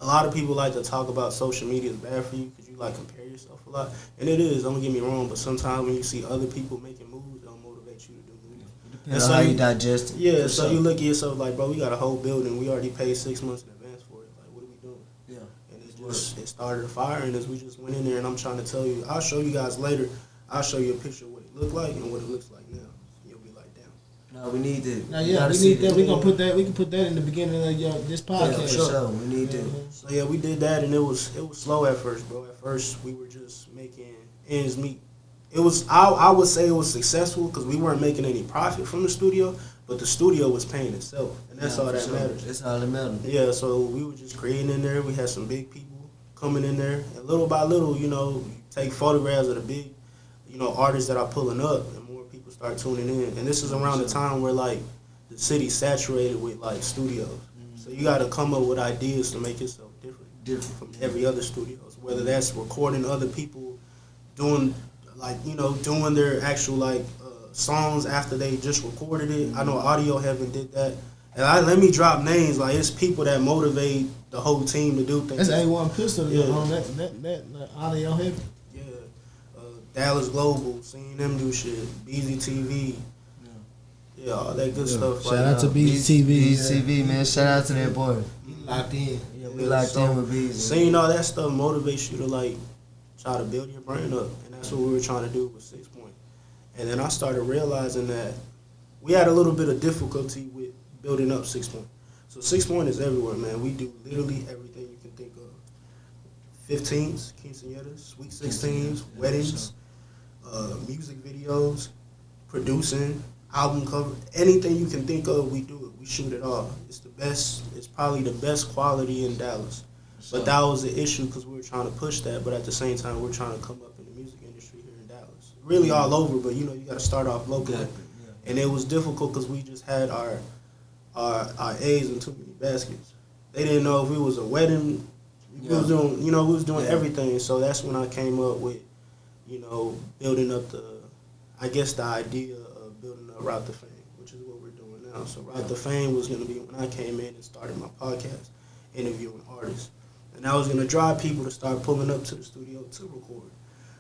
Speaker 1: A lot of people like to talk about social media is bad for you because you like compare yourself a lot, and it is. Don't get me wrong, but sometimes when you see other people making moves, it'll motivate you to do moves.
Speaker 3: Depends on how you digest it.
Speaker 1: Yeah,
Speaker 3: For
Speaker 1: so
Speaker 3: sure.
Speaker 1: you look at yourself like, bro, we got a whole building. We already paid 6 months in advance for it. Like, what are we doing?
Speaker 3: Yeah.
Speaker 1: And it started a fire, and as we just went in there, and I'm trying to tell you, I'll show you guys later. I'll show you a picture of what it looked like and what it looks like now. You'll be like, damn.
Speaker 3: No, we need to.
Speaker 2: Now,
Speaker 3: we
Speaker 2: yeah,
Speaker 3: gotta
Speaker 2: we
Speaker 3: see
Speaker 2: need that.
Speaker 3: this.
Speaker 2: We gonna put that. We can put that in the beginning of this
Speaker 3: Yeah,
Speaker 2: podcast.
Speaker 3: for sure. We need to.
Speaker 1: So yeah, we did that, and it was slow at first, bro. At first, we were just making ends meet. It was I would say it was successful because we weren't making any profit from the studio, but the studio was paying itself, and that's all
Speaker 3: for
Speaker 1: that
Speaker 3: sure.
Speaker 1: matters.
Speaker 3: That's all that matters.
Speaker 1: Yeah, so we were just creating in there. We had some big people coming in there, and little by little, you take photographs of the big, artists that are pulling up, and more people start tuning in. And this is around the time where like the city's saturated with like studios, so you got to come up with ideas to make yourself different from every other studios. Whether that's recording other people doing doing their actual songs after they just recorded it. I know Audio Heaven did that. And let me drop names, like it's people that motivate the whole team to do things.
Speaker 2: That's A1 Pistol
Speaker 1: Yeah.
Speaker 2: on that audio heavy.
Speaker 1: Yeah. Dallas Global, seeing them do shit. BZ TV. Yeah, all that good stuff.
Speaker 2: Shout
Speaker 1: right
Speaker 2: out to
Speaker 1: now.
Speaker 2: BZTV.
Speaker 3: BZTV, man. Shout out to that boy.
Speaker 2: He locked in.
Speaker 3: Yeah, we locked in with BZ.
Speaker 1: Seeing all that stuff motivates you to try to build your brand up, and that's what we were trying to do with 6 Point. And then I started realizing that we had a little bit of difficulty with building up 6 Point. So 6 Point is everywhere, man. We do literally everything you can think of. 15s, quinceañeras, sweet 16s, weddings, music videos, producing, album cover, anything you can think of, we do it. We shoot it all. It's the best. It's probably the best quality in Dallas. But that was the issue because we were trying to push that, but at the same time, we're trying to come up in the music industry here. really all over, but you know, you got to start off locally.
Speaker 3: Exactly, yeah.
Speaker 1: And it was difficult because we just had our eggs in too many baskets. They didn't know if it was a wedding. We was doing, you know, we was doing everything. So that's when I came up with, you know, building up the idea of building up Route to Fame, which is what we're doing now. So Route to Fame was going to be when I came in and started my podcast, interviewing artists. And I was going to drive people to start pulling up to the studio to record.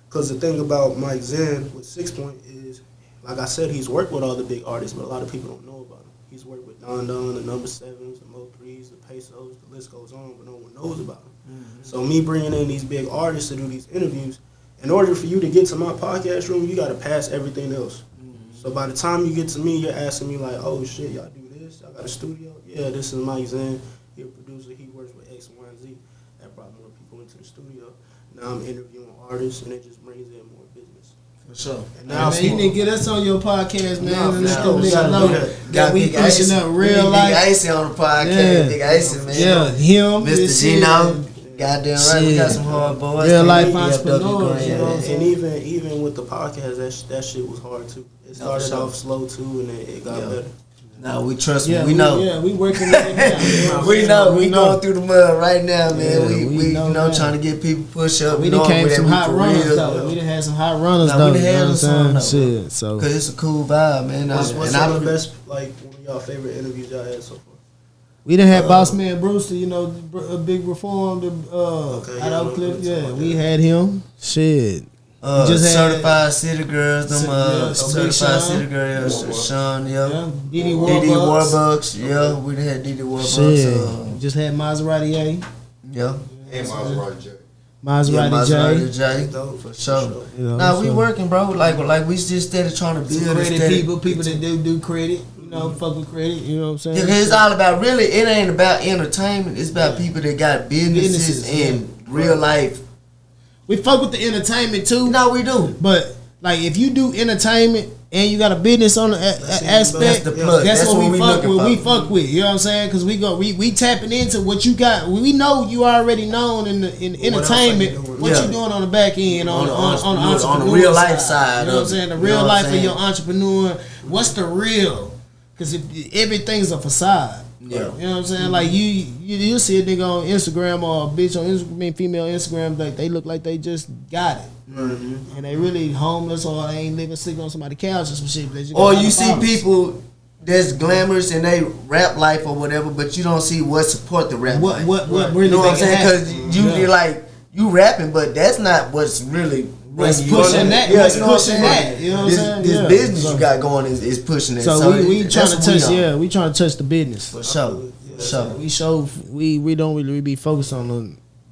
Speaker 1: Because the thing about Mike Zen with 6 Point is, like I said, he's worked with all the big artists, but a lot of people don't know about him. He's worked with Don Don, the Number Sevens, the Mo3s, the Pesos, the list goes on, but no one knows about him. Mm-hmm. So me bringing in these big artists to do these interviews, in order for you to get to my podcast room, you got to pass everything else. Mm-hmm. So by the time you get to me, you're asking me like, oh shit, y'all do this? Y'all got a studio? Yeah, this is Mike Zen. He's a producer. He works with X, Y, and Z. That brought more people into the studio. Now I'm interviewing artists, and it just brings in more business.
Speaker 3: For sure.
Speaker 1: And now,
Speaker 2: man, you need to get us on your podcast, man.
Speaker 3: No,
Speaker 2: And let
Speaker 3: no,
Speaker 2: them
Speaker 3: we
Speaker 2: niggas
Speaker 3: gotta
Speaker 2: know
Speaker 3: do that.
Speaker 2: that we
Speaker 3: Big
Speaker 2: pushing
Speaker 3: Ice.
Speaker 2: up
Speaker 3: We
Speaker 2: real
Speaker 3: need
Speaker 2: life.
Speaker 3: Big Icy on the podcast.
Speaker 2: Yeah.
Speaker 3: Big Icy, man.
Speaker 2: Yeah, him,
Speaker 3: Mr.
Speaker 2: this
Speaker 3: Gino.
Speaker 2: shit.
Speaker 3: Goddamn right, we got some hard boys.
Speaker 2: Real life
Speaker 3: KBFW
Speaker 2: entrepreneurs,
Speaker 3: Grand.
Speaker 2: you know what I'm saying?
Speaker 1: and even with the podcast, that shit was hard too. It started
Speaker 3: sure.
Speaker 1: off slow too, and it got better.
Speaker 3: No, we trust
Speaker 2: Yeah,
Speaker 3: me. We know.
Speaker 2: Yeah, we working with it now. You know what I'm
Speaker 3: We
Speaker 2: saying?
Speaker 3: know. We going through the mud right now, man.
Speaker 2: Yeah,
Speaker 3: we
Speaker 2: we know,
Speaker 3: you know,
Speaker 2: man.
Speaker 3: trying to get people push up.
Speaker 2: We done came some hot runners
Speaker 3: real.
Speaker 2: though. We done had some hot runners
Speaker 3: Nah,
Speaker 2: though.
Speaker 3: we done
Speaker 2: You
Speaker 3: had
Speaker 2: know what
Speaker 3: some,
Speaker 2: I'm saying?
Speaker 3: though.
Speaker 2: Shit, so
Speaker 3: Cause it's a cool vibe, man.
Speaker 1: What's
Speaker 3: and
Speaker 1: some of
Speaker 3: I
Speaker 1: the best, like one of y'all favorite interviews y'all had so far?
Speaker 2: we done had Boss Man Brewster, you know, a big reform
Speaker 1: Okay,
Speaker 2: out
Speaker 1: yeah,
Speaker 2: of Cliff.
Speaker 1: something
Speaker 2: Yeah,
Speaker 1: like
Speaker 2: we
Speaker 1: that.
Speaker 2: had him. Shit. just had-
Speaker 3: certified city girls, them
Speaker 2: Yeah, Big
Speaker 3: certified
Speaker 2: Sean.
Speaker 3: city girls, Sean,
Speaker 2: Yeah,
Speaker 3: yeah.
Speaker 2: Diddy
Speaker 3: Diddy
Speaker 2: Warbucks.
Speaker 3: Warbucks, yeah. We done had Diddy
Speaker 2: Shit.
Speaker 3: Warbucks,
Speaker 2: Just had Maserati A.
Speaker 3: yeah.
Speaker 4: And Maserati J.
Speaker 2: Maserati
Speaker 3: Maserati
Speaker 2: J.
Speaker 3: J.
Speaker 1: Dope,
Speaker 3: For sure.
Speaker 2: You know,
Speaker 3: Nah, we
Speaker 2: so-
Speaker 3: working, bro. Like we just started trying to
Speaker 2: Some
Speaker 3: build
Speaker 2: credit
Speaker 3: steady-
Speaker 2: people that do credit, you know, fuck with credit, you know what I'm saying?
Speaker 3: Yeah, 'cause it's all about really. It ain't about entertainment. It's about people that got businesses,
Speaker 2: Businesses,
Speaker 3: and real life.
Speaker 2: We fuck with the entertainment too.
Speaker 3: No, we do.
Speaker 2: But like, if you do entertainment and you got a business on the aspect,
Speaker 3: That's the plug.
Speaker 2: that's what we fuck
Speaker 3: looking
Speaker 2: with.
Speaker 3: for.
Speaker 2: We fuck with. You know what I'm saying? Because we tapping into what you got. We know you already known in
Speaker 1: What else are you
Speaker 2: entertainment.
Speaker 1: doing?
Speaker 2: What
Speaker 3: Yeah.
Speaker 2: you doing on the back end on the
Speaker 3: entrepreneur-
Speaker 2: entrepreneur
Speaker 3: on the real life side
Speaker 2: You know what I'm
Speaker 3: of it.
Speaker 2: saying? The
Speaker 3: You
Speaker 2: real
Speaker 3: know what
Speaker 2: life
Speaker 3: I'm
Speaker 2: of your
Speaker 3: saying?
Speaker 2: entrepreneur. What's the real? Because everything's a facade.
Speaker 3: Yeah.
Speaker 2: You know what I'm saying? Like you see a nigga on Instagram or a bitch on Instagram, female Instagram, like they look like they just got it.
Speaker 3: Mm-hmm.
Speaker 2: And they really homeless or they ain't living sleep on somebody's couch or some shit. They just got
Speaker 3: Or
Speaker 2: a lot
Speaker 3: you
Speaker 2: of
Speaker 3: see
Speaker 2: followers.
Speaker 3: people that's glamorous and they rap life or whatever, but you don't see what support the rap life.
Speaker 2: what really
Speaker 3: You know what I'm
Speaker 2: make it
Speaker 3: saying? Because
Speaker 2: happen.
Speaker 3: you
Speaker 2: Yeah.
Speaker 3: you're like you rapping, but that's not what's really
Speaker 2: What's
Speaker 3: bringing you
Speaker 2: pushing
Speaker 3: on.
Speaker 2: that-
Speaker 3: Yeah,
Speaker 2: what's
Speaker 3: you know what I'm
Speaker 2: pushing
Speaker 3: saying?
Speaker 2: that, you know what I'm
Speaker 3: this,
Speaker 2: saying?
Speaker 3: This
Speaker 2: Yeah.
Speaker 3: business
Speaker 2: So-
Speaker 3: you got going is pushing it.
Speaker 2: So we trying
Speaker 3: that's
Speaker 2: to
Speaker 3: what we
Speaker 2: touch
Speaker 3: on.
Speaker 2: we trying to touch the business.
Speaker 3: For sure. For sure.
Speaker 2: We don't really be focused on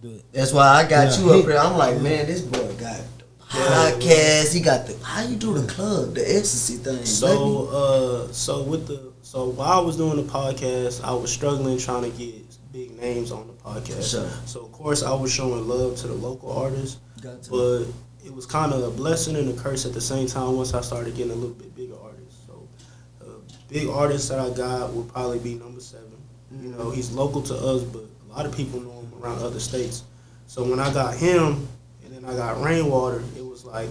Speaker 2: the
Speaker 3: That's why I got
Speaker 2: Yeah.
Speaker 3: you up here. I'm like, man, this boy got the podcast. He got the how you do the club, the ecstasy thing.
Speaker 1: So while I was doing the podcast, I was struggling trying to get big names on the podcast.
Speaker 3: Sure.
Speaker 1: So of course I was showing love to the local artists,
Speaker 3: Got to.
Speaker 1: but it was kind of a blessing and a curse at the same time once I started getting a little bit bigger artists. So big artists that I got would probably be Number Seven. You know, he's local to us, but a lot of people know him around other states. So when I got him, and then I got Rainwater, it was like,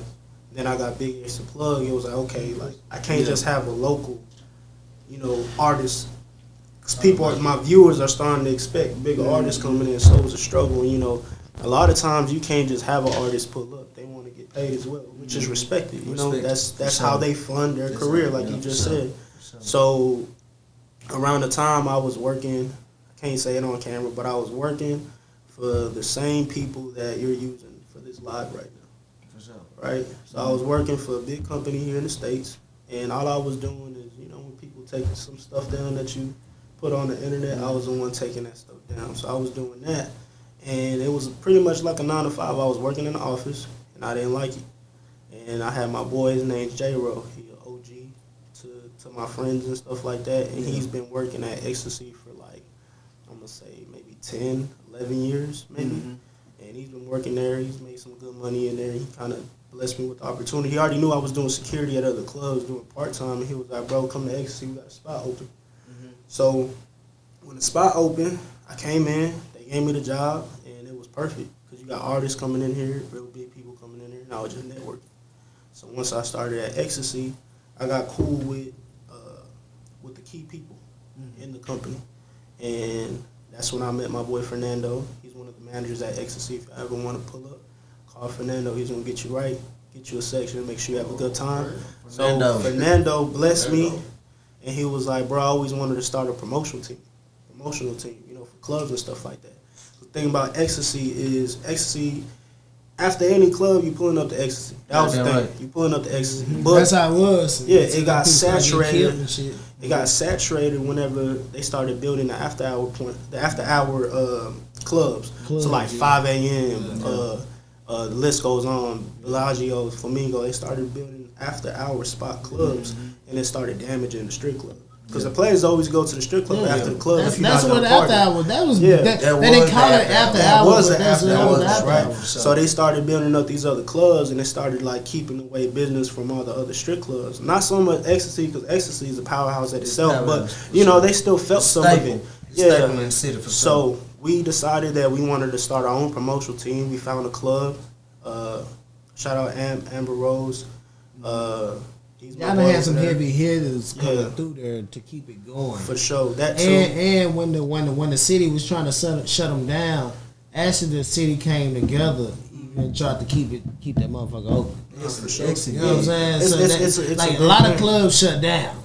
Speaker 1: then I got Big X the Plug. It was like, okay, like I can't just have a local, you know, artist. Because my viewers are starting to expect bigger artists coming in, so it was a struggle. You know, a lot of times you can't just have an artist pull up. They want to get paid as well, which is respected. You know,
Speaker 3: Respect.
Speaker 1: that's
Speaker 3: For
Speaker 1: how
Speaker 3: sure.
Speaker 1: they fund their
Speaker 3: For
Speaker 1: career,
Speaker 3: sure.
Speaker 1: like
Speaker 3: Yeah,
Speaker 1: you just
Speaker 3: for sure.
Speaker 1: said. So around the time I was working, I can't say it on camera, but I was working for the same people that you're using for this live right now.
Speaker 3: For sure.
Speaker 1: Right? So I was working for a big company here in the States, and all I was doing is, you know, when people take some stuff down that you put on the internet, I was the one taking that stuff down. So I was doing that, and it was pretty much like a 9 to 5. I was working in the office, and I didn't like it. And I had my boy, his name's J-Ro. He an OG to my friends and stuff like that, and he's been working at Ecstasy for like, I'm going to say maybe 10, 11 years, maybe.
Speaker 3: Mm-hmm.
Speaker 1: And he's been working there. He's made some good money in there. He kind of blessed me with the opportunity. He already knew I was doing security at other clubs, doing part-time, and he was like, bro, come to Ecstasy. We got a spot open. So when the spot opened, I came in. They gave me the job, and it was perfect because you got artists coming in here, real big people coming in here, and I was just networking. So once I started at Ecstasy, I got cool with the key people in the company, and that's when I met my boy Fernando. He's one of the managers at Ecstasy. If you ever want to pull up, call Fernando. He's gonna get you right, get you a section, make sure you have a good time. So Fernando blessed me, and he was like, "Bro, I always wanted to start a promotional team, you know, for clubs and stuff like that." The thing about Ecstasy is Ecstasy. After any club, you pulling up the Ecstasy. That was the thing. You pulling up the Ecstasy. But
Speaker 2: that's how it was.
Speaker 1: Yeah, it got saturated. It got saturated whenever they started building the after hour clubs. So like 5 a.m. The list goes on. Bellagio, Flamingo. They started building after hour spot clubs, and it started damaging the strip club. Because the players always go to the strip club after the club.
Speaker 2: That's what the after hour. That was. They didn't call it after hour.
Speaker 1: That was the after hours, right? So they started building up these other clubs, and they started like keeping away business from all the other strip clubs. Not so much Ecstasy, because Ecstasy is a powerhouse at itself, but you know they still felt some of it.
Speaker 3: Yeah. In the city for
Speaker 1: so we decided that we wanted to start our own promotional team. We found a club. Shout out Amber Rose.
Speaker 2: Y'all done had some heavy hitters coming through there to keep it going.
Speaker 1: For sure. That too.
Speaker 2: And when the city was trying to shut them down, actually the city came together and tried to keep that motherfucker open.
Speaker 1: Yeah, for sure.
Speaker 2: You know what I'm saying? It's like a lot of clubs shut down,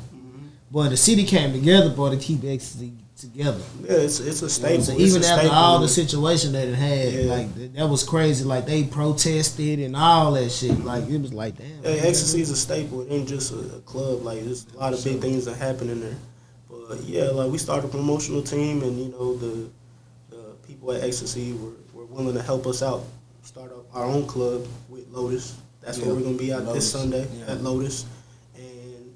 Speaker 2: but the city came together, boy, to keep Ecstasy together.
Speaker 1: Yeah, it's a staple.
Speaker 2: So even after all the situation that it had, like that was crazy. Like they protested and all that shit. Like it was like damn.
Speaker 1: Yeah, Ecstasy is a staple. It ain't just a club. Like there's a lot of big things that happen in there. But yeah, like we started a promotional team, and you know the people at Ecstasy were willing to help us out. Start up our own club with Lotus. That's where we're gonna be at this Sunday at Lotus.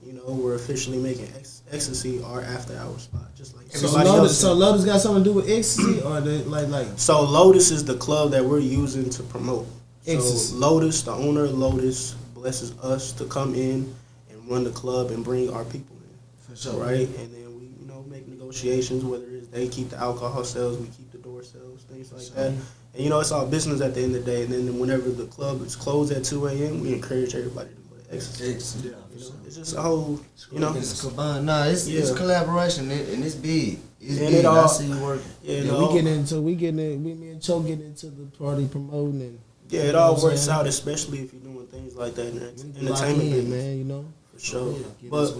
Speaker 1: You know, we're officially making Ecstasy our after hours spot, just like everybody else.
Speaker 2: So Lotus got something to do with Ecstasy, or like?
Speaker 1: So Lotus is the club that we're using to promote.
Speaker 2: Ecstasy.
Speaker 1: So Lotus, the owner of Lotus, blesses us to come in and run the club and bring our people in.
Speaker 2: For sure.
Speaker 1: Right, and then we, you know, make negotiations. Whether it's they keep the alcohol sales, we keep the door sales, things like that. And you know, it's all business at the end of the day. And then whenever the club is closed at 2 a.m., we encourage everybody to go to Ecstasy.
Speaker 3: Yeah,
Speaker 1: you know, it's just a whole, you know.
Speaker 3: It's combined. No, it's collaboration and it's big. It's
Speaker 1: and
Speaker 3: big.
Speaker 1: It all,
Speaker 3: I see you working.
Speaker 2: Me and Cho getting into the party promoting and.
Speaker 1: Yeah, it all works out, especially if you're doing things like that in the entertainment business,
Speaker 2: man. You know.
Speaker 1: For sure.
Speaker 2: But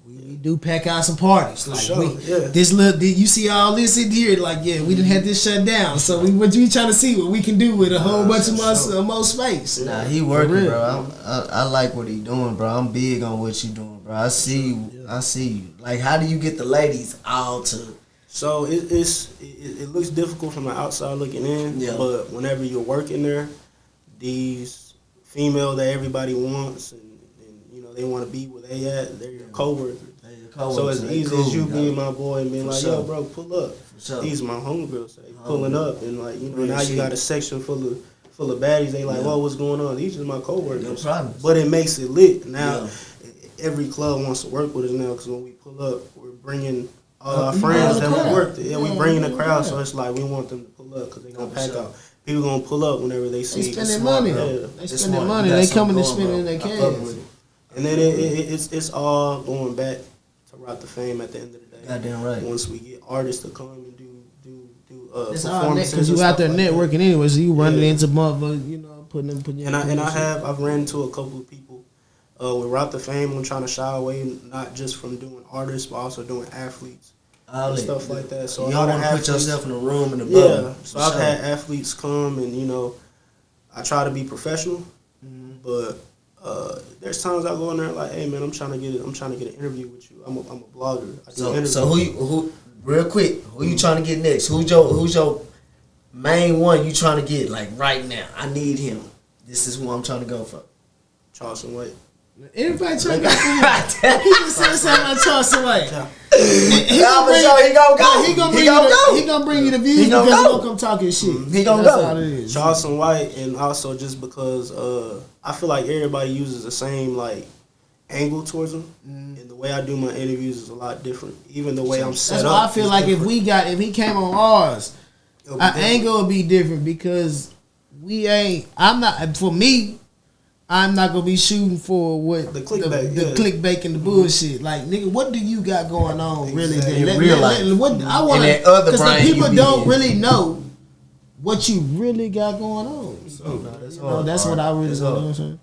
Speaker 2: we do pack out some parties. Like
Speaker 1: sure,
Speaker 2: this look, you see all this in here. Like we didn't have this shut down. So we trying to see what we can do with a whole bunch of more space.
Speaker 3: Nah, he working, bro. I like what he doing, bro. I'm big on what you doing, bro. I see you. I see you. Like, how do you get the ladies all to?
Speaker 1: So it looks difficult from the outside looking in, but whenever you're working there, these female that everybody wants and you know they want to be where they at, they're your coworkers. So as easy as you being my boy and being like, yo, bro, pull up. These are my homegirls. So they pulling up and like, you know, now you got a section full of baddies. They like, what's going on? These are my coworkers.
Speaker 3: No problem.
Speaker 1: But it makes it lit. Now every club wants to work with us now because when we pull up, we're bringing all our friends that we worked. We bringing the crowd. So it's like we want them to pull up because they're gonna pack out. People gonna pull up whenever they see.
Speaker 2: They spending money. They spending money. They coming and spending their cash.
Speaker 1: And then it's all going back to Rock the Fame at the end of the day.
Speaker 3: Goddamn right.
Speaker 1: Once we get artists to come and do
Speaker 2: it's performances, because you out there networking anyway, so you running into motherfuckers, you know, putting
Speaker 1: and I've ran into a couple of people with Rock the Fame. I'm trying to shy away not just from doing artists, but also doing athletes. And stuff like that. So
Speaker 3: you don't want to put yourself in a room in the bubble.
Speaker 1: Yeah. So I've had athletes come and, you know, I try to be professional, but there's times I go in there like, hey man, I'm trying to get an interview with you. I'm a blogger.
Speaker 3: So who real quick, who you trying to get next? Who's your main one you trying to get like right now? I need him. This is who I'm trying to go for.
Speaker 1: Charleston White.
Speaker 2: Everybody trying to go for him. He just said something about Charleston White.
Speaker 3: He gonna go.
Speaker 2: He gonna bring you the views because he gonna come talking shit.
Speaker 3: He gonna go.
Speaker 1: Charleston White, and also just because I feel like everybody uses the same like angle towards him, and the way I do my interviews is a lot different. Even the way I'm set up.
Speaker 2: That's why I feel like if he came on ours, our angle would be different because I'm not I'm not gonna be shooting for what
Speaker 1: The clickbait,
Speaker 2: the
Speaker 1: yeah.
Speaker 2: clickbait and the bullshit. Like, nigga, what do you got going on? Really,
Speaker 1: Exactly.
Speaker 2: then?
Speaker 3: In real life.
Speaker 2: What I want
Speaker 3: And that other
Speaker 2: because
Speaker 3: brain
Speaker 2: people
Speaker 3: you
Speaker 2: don't
Speaker 3: be in.
Speaker 2: really know what you really got going on. So
Speaker 3: that's
Speaker 2: you know,
Speaker 3: hard,
Speaker 2: that's what I really
Speaker 3: that's
Speaker 2: want. You know
Speaker 3: hard.
Speaker 2: what I'm saying?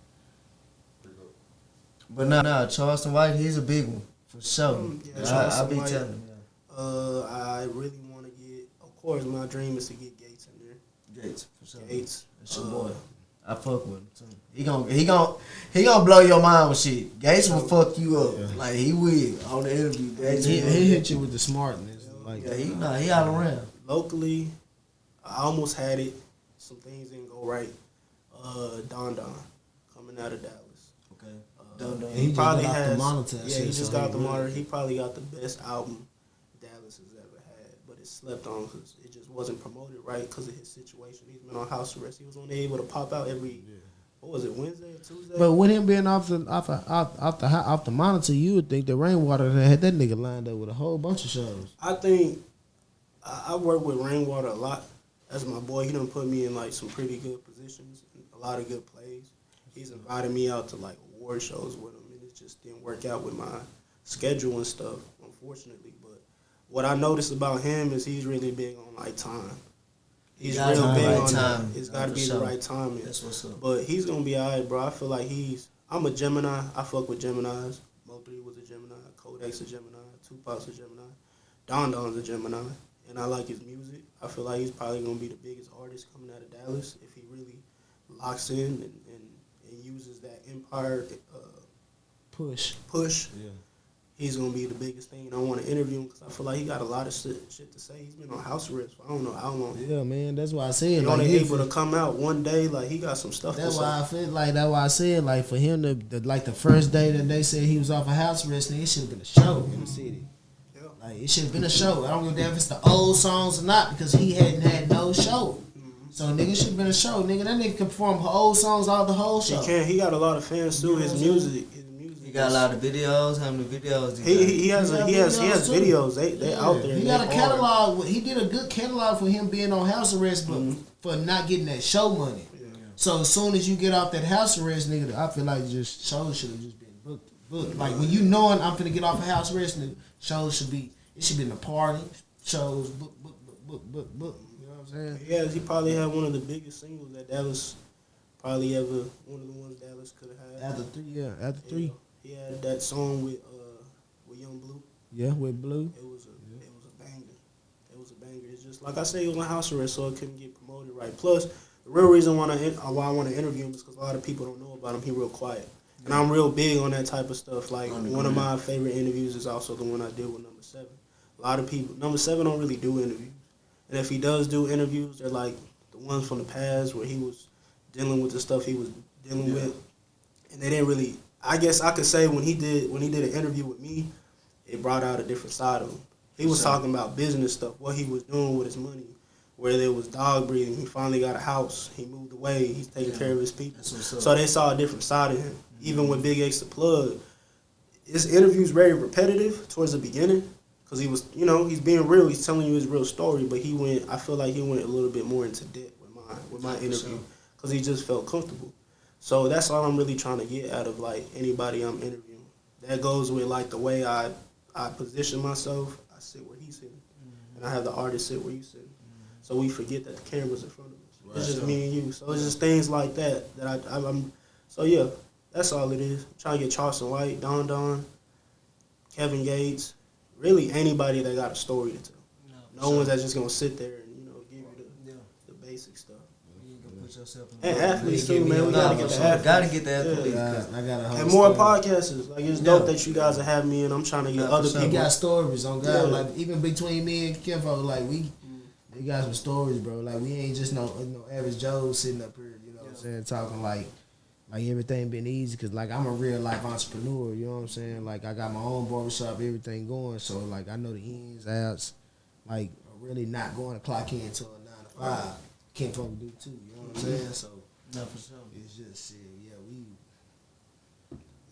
Speaker 3: But nah, Charleston White, he's a big one for sure.
Speaker 1: Yeah,
Speaker 3: I
Speaker 1: Charleston
Speaker 3: be
Speaker 1: White.
Speaker 3: telling him.
Speaker 1: I really want to get. Of course, my dream is to get Gates in there.
Speaker 3: Yeah. Gates for sure.
Speaker 1: Gates.
Speaker 3: That's your boy. I fuck with him too. He gonna blow your mind with shit. Gates will fuck you up.
Speaker 2: Yeah.
Speaker 3: Like he will on the interview. Gates
Speaker 2: He
Speaker 3: will.
Speaker 2: hit you with the smartness. Like,
Speaker 3: Yeah, he all around.
Speaker 1: Locally, I almost had it. Some things didn't go right. Don coming out of Dallas.
Speaker 3: Okay.
Speaker 2: he just
Speaker 1: probably
Speaker 2: got off the
Speaker 1: has.
Speaker 2: monitor.
Speaker 1: Yeah,
Speaker 2: shit,
Speaker 1: he just
Speaker 2: so
Speaker 1: got the
Speaker 2: really-
Speaker 1: monitor. He probably got the best album Dallas has ever had, but it slept on because it just wasn't promoted right because of his situation. He's been on house arrest. He was only able to pop out every. What was it, Wednesday or Tuesday?
Speaker 2: But with him being off the monitor, you would think that Rainwater had that nigga lined up with a whole bunch of shows.
Speaker 1: I think I work with Rainwater a lot. That's my boy. He done put me in like some pretty good positions, and a lot of good plays. He's invited me out to like award shows with him, and it just didn't work out with my schedule and stuff, unfortunately. But what I noticed about him is he's really big on like time. He's
Speaker 3: got
Speaker 1: real
Speaker 3: time,
Speaker 1: big
Speaker 3: right
Speaker 1: on
Speaker 3: time.
Speaker 1: that. It's got to
Speaker 3: For
Speaker 1: be
Speaker 3: sure.
Speaker 1: the right timing.
Speaker 3: That's what's up.
Speaker 1: But he's gonna be alright, bro. I feel like I'm a Gemini. I fuck with Geminis. Mo3 was a Gemini. Kodak's a Gemini. Tupac's a Gemini. Don's a Gemini. And I like his music. I feel like he's probably gonna be the biggest artist coming out of Dallas if he really locks in and uses that empire
Speaker 2: Push.
Speaker 1: push.
Speaker 2: Yeah.
Speaker 1: He's gonna be the biggest thing, and I want to interview him because I feel like he got a lot of shit to say. He's been on house arrest for I don't know how long.
Speaker 2: Yeah, man. That's why I said
Speaker 1: He
Speaker 2: like
Speaker 1: only
Speaker 2: he-
Speaker 1: able to come out one day. Like he got some stuff
Speaker 2: That's
Speaker 1: to
Speaker 2: why
Speaker 1: say.
Speaker 2: I feel like that's why I said like for him to like the first day that they said he was off of house arrest, it should have been a show in the city.
Speaker 1: Yeah.
Speaker 2: Like it should have been a show. I don't give a damn if it's the old songs or not because he hadn't had no show. So nigga should have been a show. Nigga, that nigga can perform old songs all the whole show.
Speaker 1: He can. He got a lot of fans too.
Speaker 2: You know
Speaker 1: His
Speaker 2: what I'm
Speaker 1: music.
Speaker 3: He got a lot of videos. How many videos?
Speaker 1: He has
Speaker 2: too.
Speaker 1: videos. They
Speaker 2: Yeah.
Speaker 1: out there.
Speaker 2: He
Speaker 1: They
Speaker 2: got a
Speaker 1: hard.
Speaker 2: catalog. He did a good catalog for him being on house arrest, but for not getting that show money.
Speaker 1: Yeah.
Speaker 2: So as soon as you get off that house arrest, nigga, I feel like just shows should have just been booked. Like when you knowing I'm finna get off of house arrest, nigga, shows should be in a party. Shows book. You know what I'm saying?
Speaker 1: Yeah, he probably had one of the biggest singles that Dallas probably ever. One of the ones Dallas could have had.
Speaker 2: After three.
Speaker 1: He had that song with Young Blue.
Speaker 2: Yeah, with Blue.
Speaker 1: It was a banger. It was a banger. It's just like I say, he was on house arrest, so it couldn't get promoted right. Plus, the real reason why I want to interview him is because a lot of people don't know about him. He real quiet, and I'm real big on that type of stuff. Like one of my favorite interviews is also the one I did with Number 7. A lot of people, Number 7 don't really do interviews, and if he does do interviews, they're like the ones from the past where he was dealing with the stuff he was dealing with, and they didn't really. I guess I could say when he did an interview with me, it brought out a different side of him. He was talking about business stuff, what he was doing with his money, where there was dog breeding. He finally got a house. He moved away. He's taking care of his people.
Speaker 3: That's what's up.
Speaker 1: So they saw a different side of him. Even with Big X the Plug, his interview's very repetitive towards the beginning because he was, he's being real. He's telling you his real story, but I feel like he went a little bit more into depth with my interview because he just felt comfortable. So that's all I'm really trying to get out of like anybody I'm interviewing. That goes with like the way I position myself. I sit where he's sitting, and I have the artist sit where he's sitting. So we forget that the camera's in front of us.
Speaker 3: Right.
Speaker 1: It's just me and you. So it's just things like that I'm. So yeah, that's all it is. I'm trying to get Charleston White, Don, Kevin Gates, really anybody that got a story to tell. No one's that's just gonna sit there and give you the basic stuff.
Speaker 3: Put yourself in
Speaker 1: And
Speaker 3: the-
Speaker 1: athletes too, man. We gotta get the athletes.
Speaker 3: Gotta get the athletes.
Speaker 1: Yeah.
Speaker 3: 'cause
Speaker 2: I got a whole
Speaker 1: And more
Speaker 2: story.
Speaker 1: podcasts. Like it's dope that you guys are having me, and I'm trying to get
Speaker 3: Yeah,
Speaker 1: other
Speaker 3: for sure.
Speaker 2: He
Speaker 1: people.
Speaker 2: got stories on God.
Speaker 1: Yeah.
Speaker 2: Like even between me and Kenfo, like we got some stories, bro. Like we ain't just no average Joe sitting up here, you know what I'm saying, talking like everything been easy. Cause like I'm a real life entrepreneur, you know what I'm saying. Like I got my own barbershop, everything going. So like I know the ins outs. Like really not going to clock in until a 9 to 5. Kenfo do too, you know what I'm saying. So
Speaker 3: No, for sure.
Speaker 2: it's just shit. Yeah, we.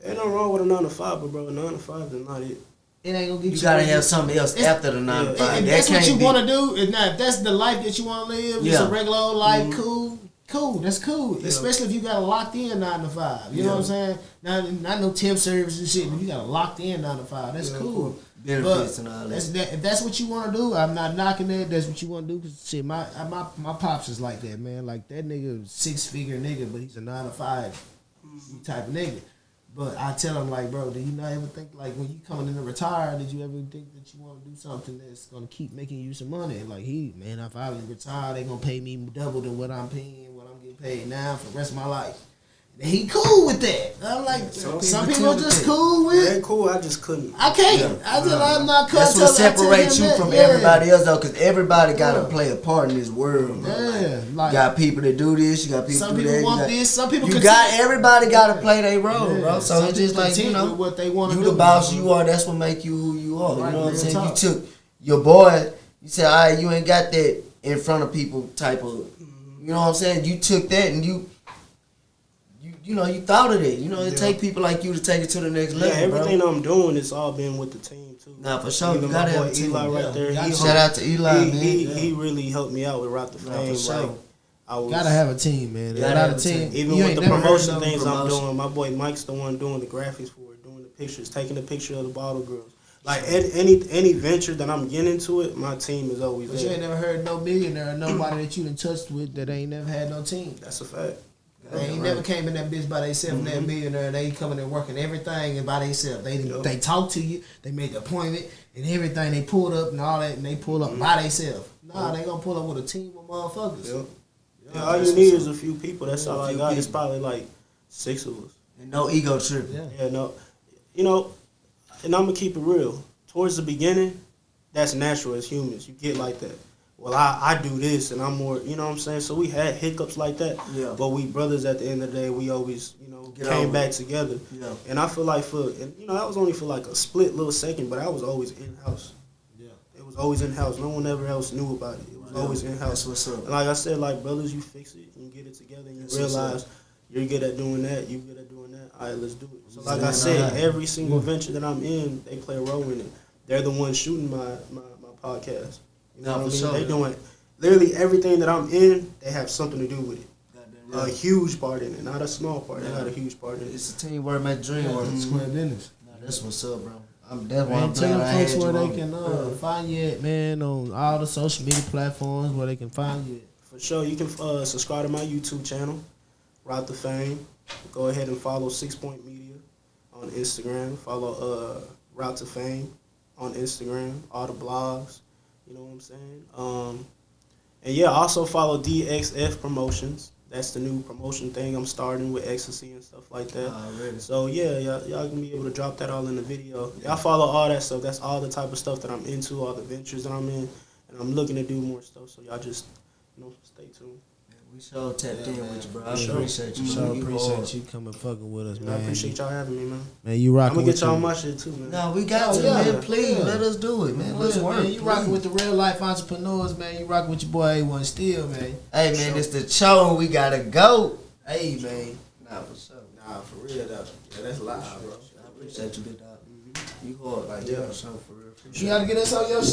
Speaker 1: Ain't nothing wrong with a 9 to 5, but bro, a 9 to 5 is not it.
Speaker 2: It ain't gonna get
Speaker 3: You
Speaker 2: you.
Speaker 3: gotta
Speaker 2: where
Speaker 3: have something else
Speaker 2: It's-
Speaker 3: after the 9 to
Speaker 1: yeah,
Speaker 3: 5.
Speaker 2: If
Speaker 3: That
Speaker 2: that's what
Speaker 3: can't
Speaker 2: you
Speaker 3: be-
Speaker 2: want to do, if not, if that's the life that you want to live, just
Speaker 3: Yeah.
Speaker 2: a regular old life, cool. cool. That's cool.
Speaker 1: Yeah.
Speaker 2: Especially if you got a locked in 9 to 5. You know what I'm saying? Not no temp service and shit, but you got a locked in 9 to 5. That's cool.
Speaker 3: Benefits and all that.
Speaker 2: If that's what you want to do, I'm not knocking that. That's what you want to do. Cause shit, my pops is like that, man. Like that nigga, 6-figure nigga, but he's a 9 to 5 type of nigga. But I tell him like, bro, do you not ever think like when you coming in to retire, did you ever think that you want to do something that's gonna keep making you some money? Like man, if I retire, they gonna pay me double than what I'm paying, what I'm getting paid now for the rest of my life. And he cool with that. I'm like, some people are just cool with it.
Speaker 1: They cool. I just couldn't.
Speaker 2: I can't. I'm not.
Speaker 3: That's what separates you from everybody else, though, because everybody got to play a part in this world. Bro.
Speaker 2: Yeah,
Speaker 3: like, you got people that do this. You got people
Speaker 2: some
Speaker 3: do
Speaker 2: people
Speaker 3: that.
Speaker 2: Want this. Some people.
Speaker 3: You got everybody got to play their role, bro. So
Speaker 2: some
Speaker 3: it's just like
Speaker 2: what they want to
Speaker 3: do.
Speaker 2: You
Speaker 3: the boss you are. That's what make you who you are.
Speaker 2: Right,
Speaker 3: you know what I'm saying?
Speaker 2: Talk.
Speaker 3: You took your boy. You said, all right, you ain't got that in front of people type of. You know what I'm saying? You took that and you thought of it. You know, it take people like you to take it to the next level.
Speaker 1: Yeah, everything I'm doing, it's all been with the team too.
Speaker 3: Nah, for sure.
Speaker 1: Even
Speaker 3: You gotta
Speaker 1: my boy
Speaker 3: have a team.
Speaker 1: Eli right there.
Speaker 3: Shout out to Eli, man.
Speaker 1: He really helped me out with Rock the Fame.
Speaker 3: For sure.
Speaker 1: Like, I was,
Speaker 2: gotta have a team, man. Without a team,
Speaker 1: even with the promotion things I'm doing, my boy Mike's the one doing the graphics for it, doing the pictures, taking the picture of the bottle girls. Like any venture that I'm getting into it, my team is always
Speaker 2: but
Speaker 1: there.
Speaker 2: you ain't never heard no millionaire or nobody that you done touched with that ain't never had no team.
Speaker 1: That's a fact.
Speaker 2: They ain't never came in that bitch by themselves. That millionaire, they coming and working everything and by themselves. They talk to you, they make the appointment and everything. They pulled up and all that, and they pull up by themselves. Nah, they gonna pull up with a team of motherfuckers.
Speaker 1: Yeah, all you need is a few people. That's all I got. It's probably like 6 of us.
Speaker 3: And no ego trip.
Speaker 1: Yeah, no. You know, and I'm gonna keep it real. Towards the beginning, that's natural as humans. You get like that. Well, I do this and I'm more, you know what I'm saying? So we had hiccups like that. Yeah. But we brothers at the end of the day, we always, came back together. Yeah. And I feel like that was only for like a split little second, but I was always in-house. Yeah. It was always in-house. No one ever else knew about it. It was always in-house. That's what's up. And like I said, like brothers, you fix it, you get it together, and you realize you're good at doing that, you're good at doing that. All right, let's do it. So like I said, every single venture that I'm in, they play a role in it. They're the ones shooting my podcast. You know what I mean? Sure. They doing literally everything that I'm in. They have something to do with it. A huge part in it, not a small part. They got a huge part in it.
Speaker 3: It's a teamwork, make dream work.
Speaker 2: Square business.
Speaker 3: That's what's up, bro. That's why I'm
Speaker 2: telling
Speaker 3: glad I had
Speaker 2: folks where
Speaker 3: you
Speaker 2: they can find you at, man, on all the social media platforms where they can find you at.
Speaker 1: For sure, you can subscribe to my YouTube channel, Rock the Fame. Go ahead and follow 6 Point Media on Instagram. Follow Rock to Fame on Instagram. All the blogs. You know what I'm saying? And yeah, also follow DXF Promotions. That's the new promotion thing I'm starting with Ecstasy and stuff like that. Really? So yeah, y'all can be able to drop that all in the video. Y'all follow all that stuff. That's all the type of stuff that I'm into, all the ventures that I'm in. And I'm looking to do more stuff. So y'all just, stay tuned.
Speaker 3: We sure tapped in with you, bro. I appreciate you.
Speaker 2: Appreciate you coming fucking with us, man.
Speaker 1: I appreciate y'all having me, man.
Speaker 2: Man, you rocking.
Speaker 1: I'm gonna get y'all my shit too, man.
Speaker 3: No, we got to, man. Please let us do it, man. Let's work.
Speaker 2: Man, you rocking with the real life entrepreneurs, man. You rocking with your boy A1 Steel, man.
Speaker 3: Hey, man, it's the show. We gotta go.
Speaker 2: Hey, man.
Speaker 3: Nah, for sure.
Speaker 2: Nah, for real though. Yeah, that's live, bro.
Speaker 3: I appreciate you, big dog. You hard, like for sure, for real.
Speaker 2: You gotta get us on your.